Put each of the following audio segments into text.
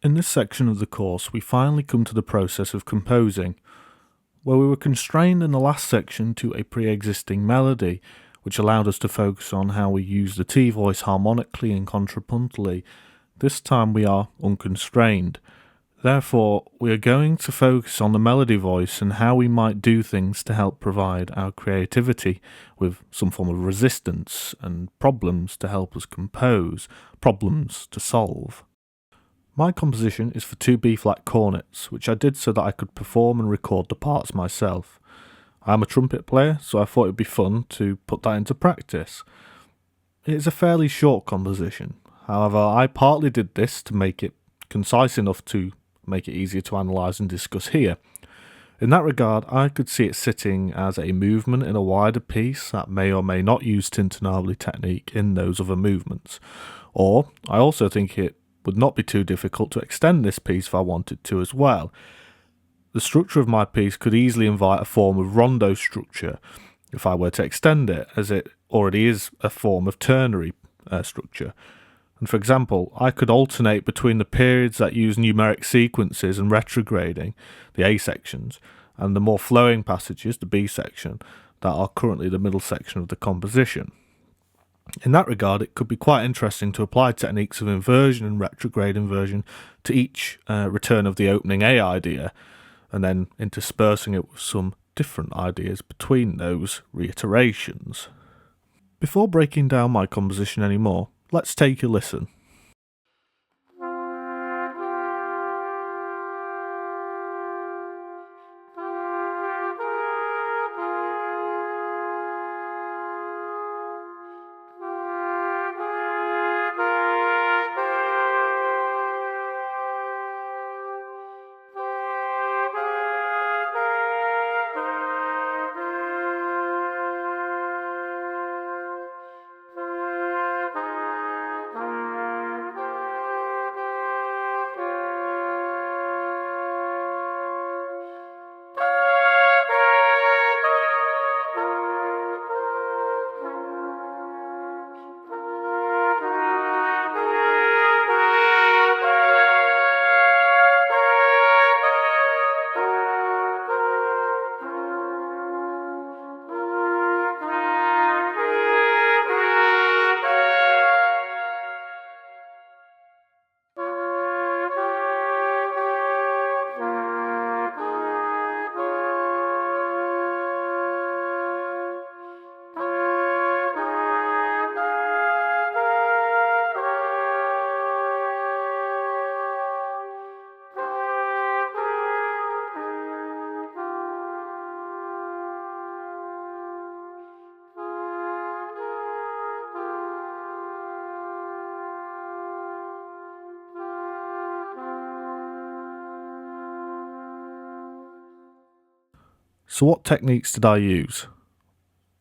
In this section of the course, we finally come to the process of composing, where we were constrained in the last section to a pre-existing melody, which allowed us to focus on how we use the T voice harmonically and contrapuntally. This time we are unconstrained. Therefore, we are going to focus on the melody voice and how we might do things to help provide our creativity with some form of resistance and problems to help us compose, problems to solve. My composition is for two B-flat cornets, which I did so that I could perform and record the parts myself. I am a trumpet player, so I thought it would be fun to put that into practice. It is a fairly short composition. However, I partly did this to make it concise enough to make it easier to analyse and discuss here. In that regard, I could see it sitting as a movement in a wider piece that may or may not use tintinnabuli technique in those other movements. Or, I also think it would not be too difficult to extend this piece if I wanted to as well. The structure of my piece could easily invite a form of rondo structure if I were to extend it, as it already is a form of ternary structure. And for example, I could alternate between the periods that use numeric sequences and retrograding, the A sections, and the more flowing passages, the B section, that are currently the middle section of the composition. In that regard, it could be quite interesting to apply techniques of inversion and retrograde inversion to each return of the opening A idea, and then interspersing it with some different ideas between those reiterations. Before breaking down my composition anymore, let's take a listen. So what techniques did I use?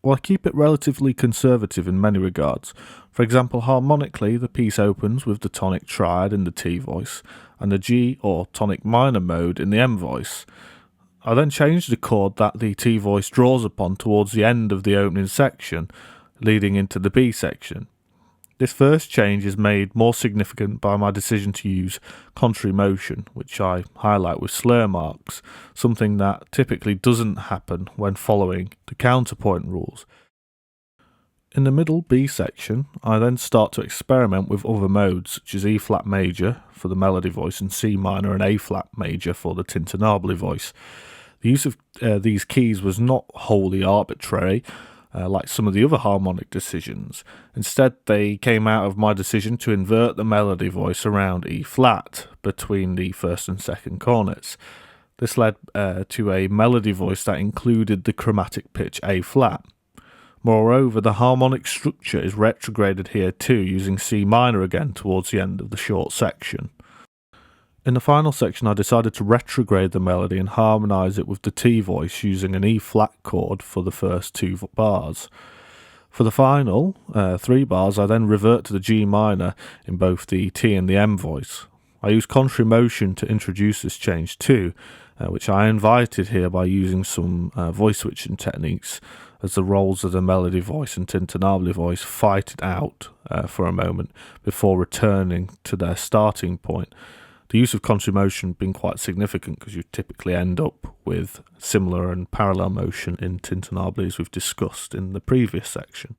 Well, I keep it relatively conservative in many regards. For example, harmonically, the piece opens with the tonic triad in the T voice and the G or tonic minor mode in the M voice. I then change the chord that the T voice draws upon towards the end of the opening section, leading into the B section. This first change is made more significant by my decision to use contrary motion, which I highlight with slur marks, something that typically doesn't happen when following the counterpoint rules. In the middle B section, I then start to experiment with other modes, such as E flat major for the melody voice and C minor and A flat major for the tintinnabuli voice. The use of these keys was not wholly arbitrary, like some of the other harmonic decisions. Instead, they came out of my decision to invert the melody voice around E flat between the first and second cornets. This led to a melody voice that included the chromatic pitch A flat. Moreover, the harmonic structure is retrograded here too, using C minor again towards the end of the short section. In the final section, I decided to retrograde the melody and harmonise it with the T voice using an E flat chord for the first 2 bars. For the final 3 bars, I then revert to the G minor in both the T and the M voice. I use contrary motion to introduce this change too, which I invited here by using some voice switching techniques, as the roles of the melody voice and tintinnabuli voice fight it out for a moment before returning to their starting point. The use of contrary motion being quite significant because you typically end up with similar and parallel motion in tintinnabuli as we've discussed in the previous section.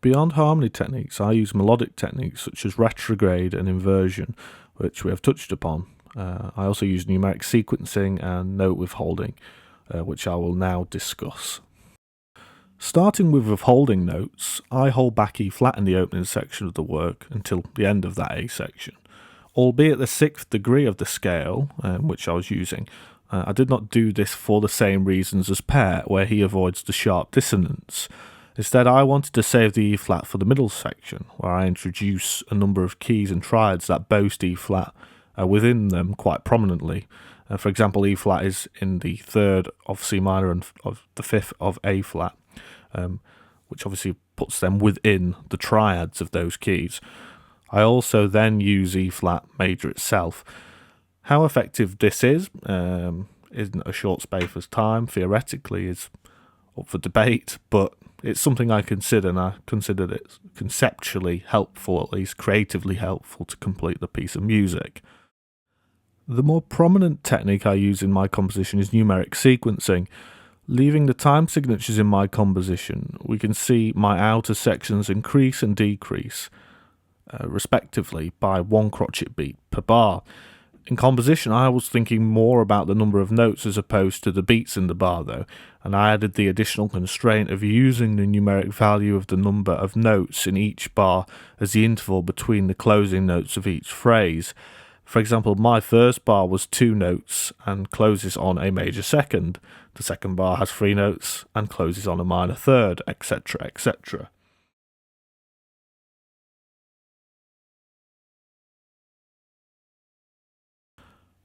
Beyond harmony techniques, I use melodic techniques such as retrograde and inversion, which we have touched upon. I also use numeric sequencing and note withholding, which I will now discuss. Starting with withholding notes, I hold back E flat in the opening section of the work until the end of that A section. Albeit the 6th degree of the scale, which I was using, I did not do this for the same reasons as Pear, where he avoids the sharp dissonance. Instead, I wanted to save the E flat for the middle section, where I introduce a number of keys and triads that boast E flat within them quite prominently. For example, E flat is in the 3rd of C minor and of the 5th of A flat, which obviously puts them within the triads of those keys. I also then use E flat major itself. How effective this is isn't a short space of time, theoretically is up for debate, but it's something I consider, and I considered it conceptually helpful, at least creatively helpful, to complete the piece of music. The more prominent technique I use in my composition is numeric sequencing. Leaving the time signatures in my composition, we can see my outer sections increase and decrease, respectively, by 1 crotchet beat per bar. In composition, I was thinking more about the number of notes as opposed to the beats in the bar, though, and I added the additional constraint of using the numeric value of the number of notes in each bar as the interval between the closing notes of each phrase. For example, my first bar was 2 notes and closes on a major second. The second bar has 3 notes and closes on a minor third, etc., etc.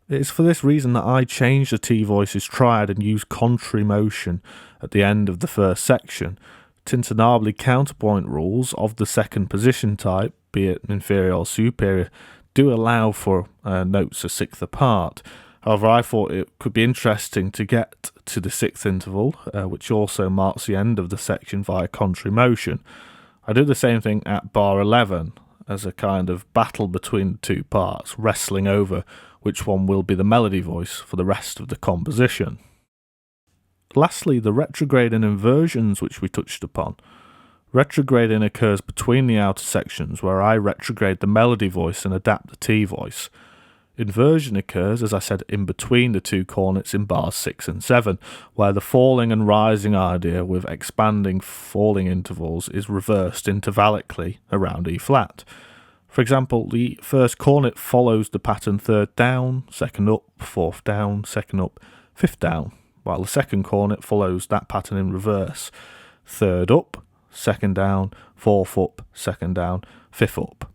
It is for this reason that I changed the T-voice's triad and used contrary motion at the end of the first section. Tintinnabuli counterpoint rules of the second position type, be it inferior or superior, do allow for notes a 6th apart. However, I thought it could be interesting to get to the 6th interval, which also marks the end of the section via contrary motion. I do the same thing at bar 11, as a kind of battle between the two parts, wrestling over which one will be the melody voice for the rest of the composition. Lastly, the retrograde and inversions which we touched upon. Retrograding occurs between the outer sections where I retrograde the melody voice and adapt the T voice. Inversion occurs, as I said, in between the 2 cornets in bars 6 and 7, where the falling and rising idea with expanding falling intervals is reversed intervallically around E flat. For example, the first cornet follows the pattern 3rd down, 2nd up, 4th down, 2nd up, 5th down, while the second cornet follows that pattern in reverse. 3rd up, 2nd down, 4th up, 2nd down, 5th up.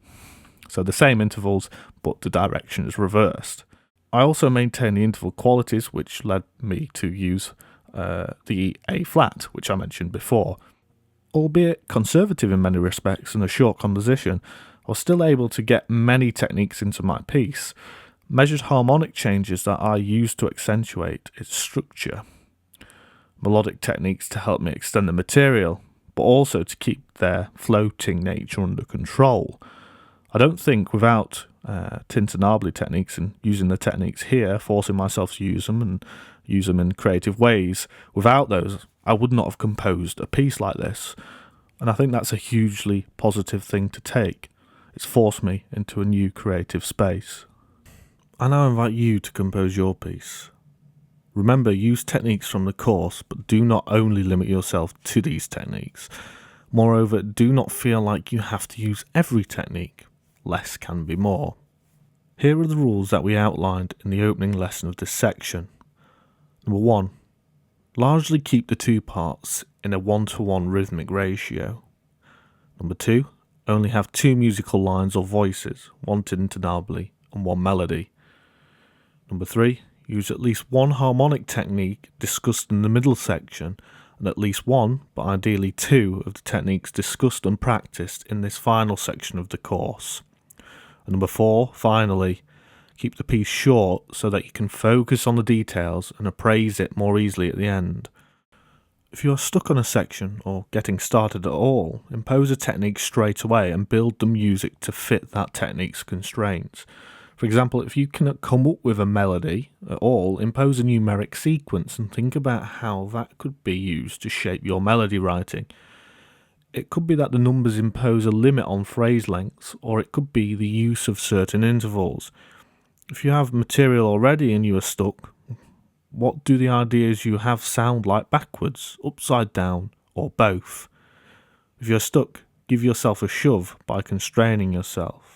So the same intervals, but the direction is reversed. I also maintain the interval qualities, which led me to use the A flat, which I mentioned before. Albeit conservative in many respects and a short composition, I was still able to get many techniques into my piece. Measured harmonic changes that I use to accentuate its structure. Melodic techniques to help me extend the material, but also to keep their floating nature under control. I don't think without tintinnabuli techniques and using the techniques here, forcing myself to use them and use them in creative ways, without those, I would not have composed a piece like this. And I think that's a hugely positive thing to take. It's forced me into a new creative space. I now invite you to compose your piece. Remember, use techniques from the course, but do not only limit yourself to these techniques. Moreover, do not feel like you have to use every technique. Less can be more. Here are the rules that we outlined in the opening lesson of this section. Number 1. Largely keep the 2 parts in a 1-to-1 rhythmic ratio. Number 2. Only have 2 musical lines or voices, 1 tintinnabuli and 1 melody. Number 3. Use at least 1 harmonic technique discussed in the middle section and at least 1, but ideally 2, of the techniques discussed and practiced in this final section of the course. And number 4, finally, keep the piece short so that you can focus on the details and appraise it more easily at the end. If you are stuck on a section or getting started at all, impose a technique straight away and build the music to fit that technique's constraints. For example, if you cannot come up with a melody at all, impose a numeric sequence and think about how that could be used to shape your melody writing. It could be that the numbers impose a limit on phrase lengths, or it could be the use of certain intervals. If you have material already and you are stuck, what do the ideas you have sound like backwards, upside down, or both? If you're stuck, give yourself a shove by constraining yourself.